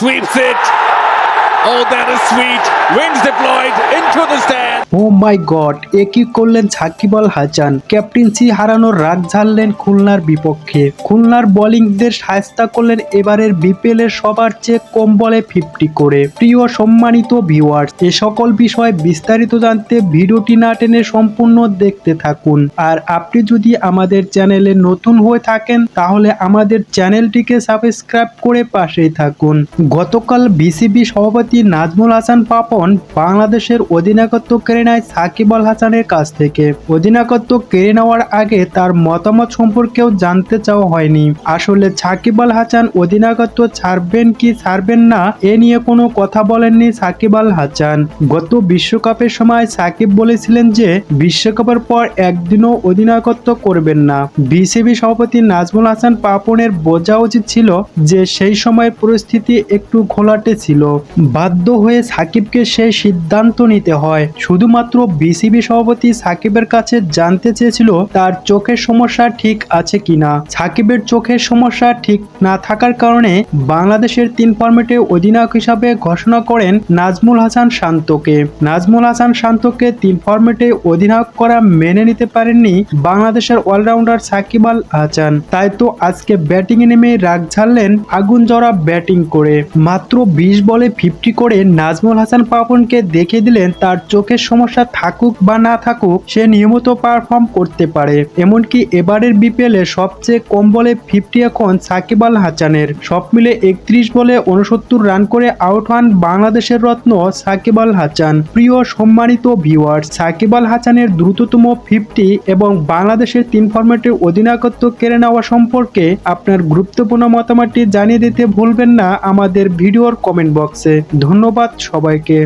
sweeps it. Oh, that is sweet. Wings deployed into the stand. Oh my God, এ কি করলেন Shakib Al Hasan? Captaincy হারানোর রাগ ঝাড়লেন খুলনার বিপক্ষে। খুলনার বোলিংদের শায়েস্তা করলেন এবারের বিপিএল এর সবার চেয়ে কম বলে 50 করে। প্রিয় সম্মানিত ভিউয়ার্স, এ সকল বিষয় বিস্তারিত জানতে ভিডিওটি না টেনে সম্পূর্ণ দেখতে থাকুন। আর আপনি যদি আমাদের চ্যানেলে নতুন হয়ে থাকেন তাহলে আমাদের চ্যানেলটিকে সাবস্ক্রাইব করে পাশেই থাকুন। গতকাল বিসিবি সভাপতি নাজমুল হাসান পাপন বাংলাদেশের অধিনায়কত্ব কেড়ে নেয় সাকিব আল হাসানের কাছ থেকে। অধিনায়কত্ব কেড়ে নেওয়ার আগে তার মতামত সম্পর্কেও জানতে চাওয়া হয়নি। আসলে সাকিব আল হাসান অধিনায়কত্ব ছাড়বেন কি ছাড়বেন না এ নিয়ে কোনো কথা বলেননি সাকিব আল হাসান। গত বিশ্বকাপের সময় সাকিব বলেছিলেন যে বিশ্বকাপের পর একদিনও অধিনায়কত্ব করবেন না। বিসিবি সভাপতি নাজমুল হাসান পাপনের বোঝা উচিত ছিল যে সেই সময়ের পরিস্থিতি একটু ঘোলাটে ছিল। বাধ্য হয়ে সাকিবকে সেই সিদ্ধান্ত নিতে হয়। শুধুমাত্র বিসিবি সভাপতি সাকিবের কাছে জানতে চেয়েছিল তার চোখের সমস্যা ঠিক আছে কিনা। সাকিবের চোখের সমস্যা ঠিক না থাকার কারণে বাংলাদেশের 3 ফরম্যাটে অধিনায়ক হিসাবে ঘোষণা করেন নাজমুল হাসান শান্তকে। নাজমুল হাসান শান্তকে 3 ফরম্যাটে অধিনায়ক করা মেনে নিতে পারেননি বাংলাদেশের অলরাউন্ডার সাকিব আল হাসান। তাই তো আজকে ব্যাটিং এ নেমে রাগ ঝাড়লেন আগুন জড়া ব্যাটিং করে। মাত্র 20 বলে 50 করে নাজমুল হাসান পাপনকে দেখিয়ে দিলেন তার চোখের সমস্যা থাকুক বা না থাকুক সে নিয়মিত পারফর্ম করতে পারে। এমনকি এবারের বিপিএল এ সবচেয়ে কম বলে 50 এখন সাকিব আল হাসানের। সব মিলে 31 বলে 69 রান করে আউট হন বাংলাদেশের রত্ন সাকিব আল হাসান। প্রিয় সম্মানিত ভিউয়ার্স, সাকিব আল হাসানের দ্রুততম 50 এবং বাংলাদেশের 3 ফরম্যাটের অধিনায়কত্ব কেড়ে নেওয়া সম্পর্কে আপনার গুরুত্বপূর্ণ মতামতটি জানিয়ে দিতে ভুলবেন না আমাদের ভিডিওর কমেন্ট বক্সে। ধন্যবাদ সবাইকে।